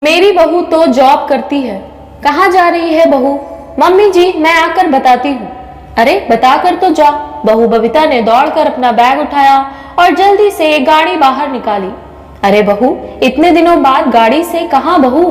मेरी बहू तो जॉब करती है। कहाँ जा रही है बहू? मम्मी जी मैं आकर बताती हूँ। अरे बताकर तो जा। बहू बबीता ने दौड़कर अपना बैग उठाया और जल्दी से एक गाड़ी बाहर निकाली। अरे बहू इतने दिनों बाद गाड़ी से कहाँ बहू?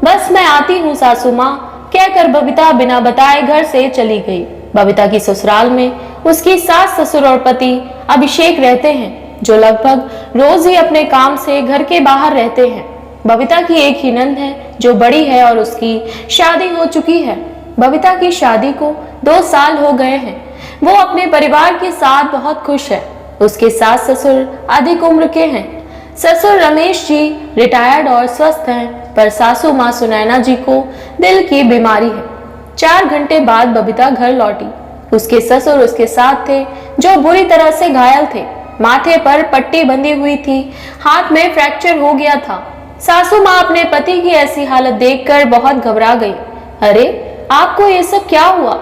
बस मैं आती हूँ सासू माँ, कहकर बबीता बिना बताए घर से चली गई। बबीता की ससुराल में उसकी सास ससुर और पति अभिषेक रहते हैं, जो लगभग रोज ही अपने काम से घर के बाहर रहते हैं। बबीता की एक ही नंद है जो बड़ी है और उसकी शादी हो चुकी है। बबीता की शादी को 2 साल हो गए हैं। वो अपने परिवार के साथ बहुत खुश है। उसके सास ससुर अधिक उम्र के हैं। ससुर रमेश जी रिटायर्ड और स्वस्थ हैं, पर सासू माँ सुनैना जी को दिल की बीमारी है। 4 घंटे बाद बबीता घर लौटी। उसके ससुर उसके साथ थे, जो बुरी तरह से घायल थे। माथे पर पट्टी बंधी हुई थी, हाथ में फ्रैक्चर हो गया था। सासू माँ अपने पति की ऐसी हालत देखकर बहुत घबरा गई। अरे आपको ये सब क्या हुआ?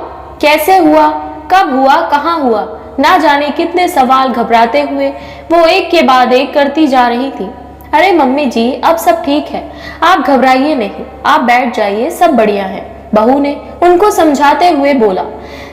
कैसे हुआ? कब हुआ? कहाँ हुआ? ना जाने कितने सवाल घबराते हुए वो एक के बाद एक करती जा रही थी। अरे मम्मी जी अब सब ठीक है, आप घबराइए नहीं, आप बैठ जाइए, सब बढ़िया है, बहू ने उनको समझाते हुए बोला।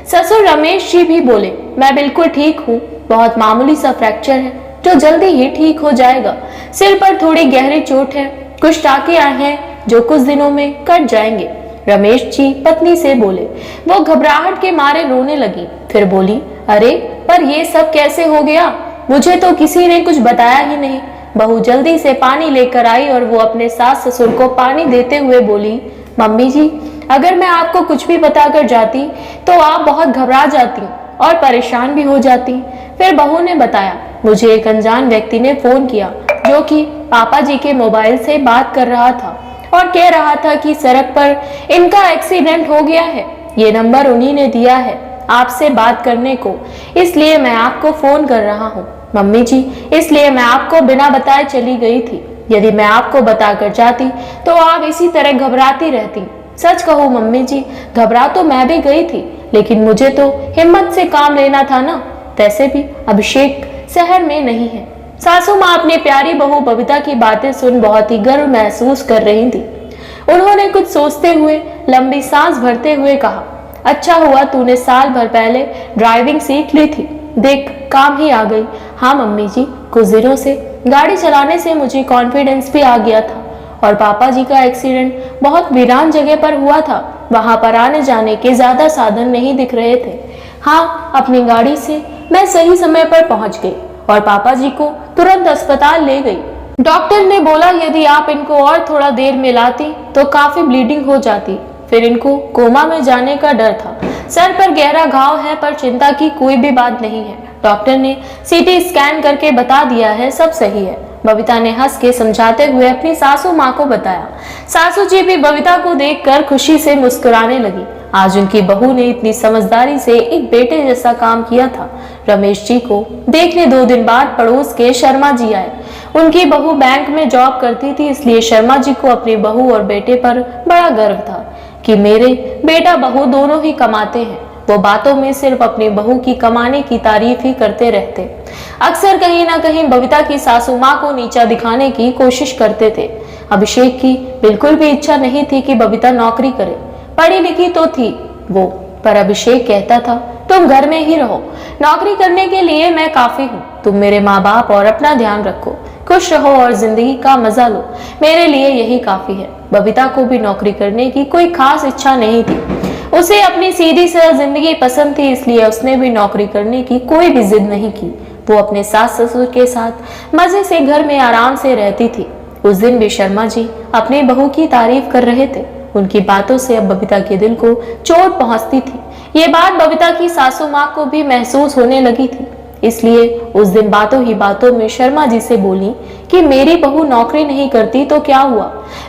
ससुर रमेश जी भी बोले, मैं बिल्कुल ठीक हूँ, बहुत मामूली सा फ्रैक्चर है जो जल्दी ही ठीक हो जाएगा। सिर पर थोड़ी गहरी चोट है, कुछ टाके आए हैं जो कुछ दिनों में कट जाएंगे। रमेश जी पत्नी से बोले। वो घबराहट के मारे रोने लगी, फिर बोली, अरे पर ये सब कैसे हो गया? मुझे तो किसी ने कुछ बताया ही नहीं। बहू जल्दी से पानी लेकर आई और वो अपने सास ससुर को पानी देते हुए बोली, मम्मी जी अगर मैं आपको कुछ भी बताकर जाती तो आप बहुत घबरा जाती और परेशान भी हो जाती। फिर बहू ने बताया, मुझे एक अनजान व्यक्ति ने फोन किया जो कि पापा जी के मोबाइल से बात कर रहा था और कह रहा था कि सड़क पर इनका एक्सीडेंट हो गया है। ये नंबर उन्हीं ने दिया है आपसे बात करने को, इसलिए मैं आपको फोन कर रहा हूँ। मम्मी जी इसलिए मैं आपको बिना बताए चली गई थी। यदि मैं आपको बताकर जाती तो आप इसी तरह घबराती रहती। सच कहूँ मम्मी जी, घबरा तो मैं भी गई थी, लेकिन मुझे तो हिम्मत से काम लेना था ना। वैसे भी अभिषेक शहर में नहीं है। सासू माँ अपनी प्यारी बहू बबीता की बातें सुन बहुत ही गर्व महसूस कर रही थी। उन्होंने कुछ सोचते हुए लंबी सांस भरते हुए कहा, अच्छा हुआ तूने साल भर पहले ड्राइविंग सीख ली थी, देख काम ही आ गई। हाँ मम्मी जी, कुछ दिनों से गाड़ी चलाने से मुझे कॉन्फिडेंस भी आ गया था और पापा जी का एक्सीडेंट बहुत वीरान जगह पर हुआ था। वहां पर आने जाने के ज्यादा साधन नहीं दिख रहे थे। हाँ अपनी गाड़ी से मैं सही समय पर पहुंच गई और पापा जी को तुरंत अस्पताल ले गई। डॉक्टर ने बोला यदि आप इनको और थोड़ा देर में लाती तो काफी ब्लीडिंग हो जाती, फिर इनको कोमा में जाने का डर था। सर पर गहरा घाव है पर चिंता की कोई भी बात नहीं है। डॉक्टर ने सीटी स्कैन करके बता दिया है, सब सही है। बबीता ने हंस के समझाते हुए अपनी सासू माँ को बताया। सासू जी भी बबीता को देखकर खुशी से मुस्कुराने लगी। आज उनकी बहू ने इतनी समझदारी से एक बेटे जैसा काम किया था। रमेश जी को देखने 2 दिन बाद पड़ोस के शर्मा जी आए। उनकी बहू बैंक में जॉब करती थी, इसलिए शर्मा जी को अपनी बहू और बेटे पर बड़ा गर्व था कि मेरे बेटा बहू दोनों ही कमाते हैं। वो बातों में सिर्फ अपनी बहू की कमाने की तारीफ ही करते रहते। अक्सर कहीं ना कहीं बबीता की सासू माँ को नीचा दिखाने की कोशिश करते थे। अभिषेक की बिल्कुल भी इच्छा नहीं थी कि बबीता नौकरी करे। पढ़ी लिखी तो थी वो, पर अभिषेक कहता था तुम घर में ही रहो, नौकरी करने के लिए मैं काफी हूँ। तुम मेरे माँ बाप और अपना ध्यान रखो, खुश रहो और जिंदगी का मजा लो, मेरे लिए यही काफी है। बबीता को भी नौकरी करने की कोई खास इच्छा नहीं थी। उसे अपनी सीधी सरल जिंदगी पसंद थी, इसलिए उसने भी नौकरी करने की कोई भी जिद नहीं की। वो अपने सास ससुर के साथ मजे से घर में आराम से रहती थी। उस दिन भी शर्मा जी अपनी बहू की तारीफ कर रहे थे। उनकी बातों से अब बबीता के दिल को चोट पहुंचती थी। ये बात बबीता की सासू माँ को भी महसूस होने लगी थी, इसलिए उस दिन बातों ही बातों में शर्मा जी से बोली कि मेरी बहू नौकरी नहीं करती तो क्या हुआ,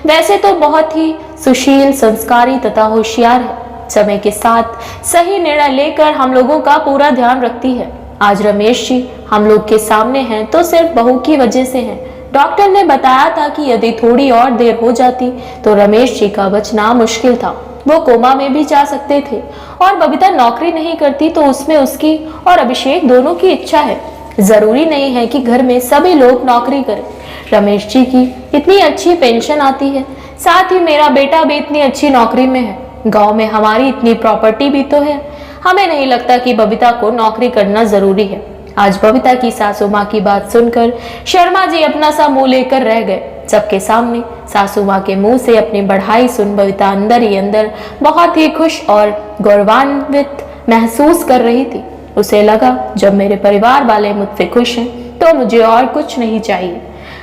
वैसे तो बहुत ही सुशील, संस्कारी तथा होशियार है। समय के साथ सही निर्णय लेकर हम लोगों का पूरा ध्यान रखती है। आज रमेश जी हम लोग के सामने हैं तो सिर्फ बहू की वजह से हैं। डॉक्टर ने बताया था कि यदि थोड़ी और देर हो जाती तो रमेश जी का बचना मुश्किल था, वो कोमा में भी जा सकते थे। और बबीता नौकरी नहीं करती तो उसमें उसकी और अभिषेक दोनों की इच्छा है। जरूरी नहीं है कि घर में सभी लोग नौकरी करें। रमेश जी की इतनी अच्छी पेंशन आती है, साथ ही मेरा बेटा भी इतनी अच्छी नौकरी में है, गांव में हमारी इतनी प्रॉपर्टी भी तो है। हमें नहीं लगता कि बबीता को नौकरी करना जरूरी है। आज बबीता की सासू माँ की बात सुनकर शर्मा जी अपना सा मुंह लेकर रह गए। सबके सामने सासू माँ के मुंह से अपनी बढ़ाई सुन बबीता अंदर ही अंदर बहुत ही खुश और गौरवान्वित महसूस कर रही थी। उसे लगा, जब मेरे परिवार वाले मुझसे खुश हैं तो मुझे और कुछ नहीं चाहिए।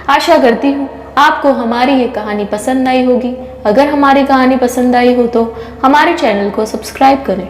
आशा करती हूँ आपको हमारी ये कहानी पसंद आई होगी। अगर हमारी कहानी पसंद आई हो तो हमारे चैनल को सब्सक्राइब करें।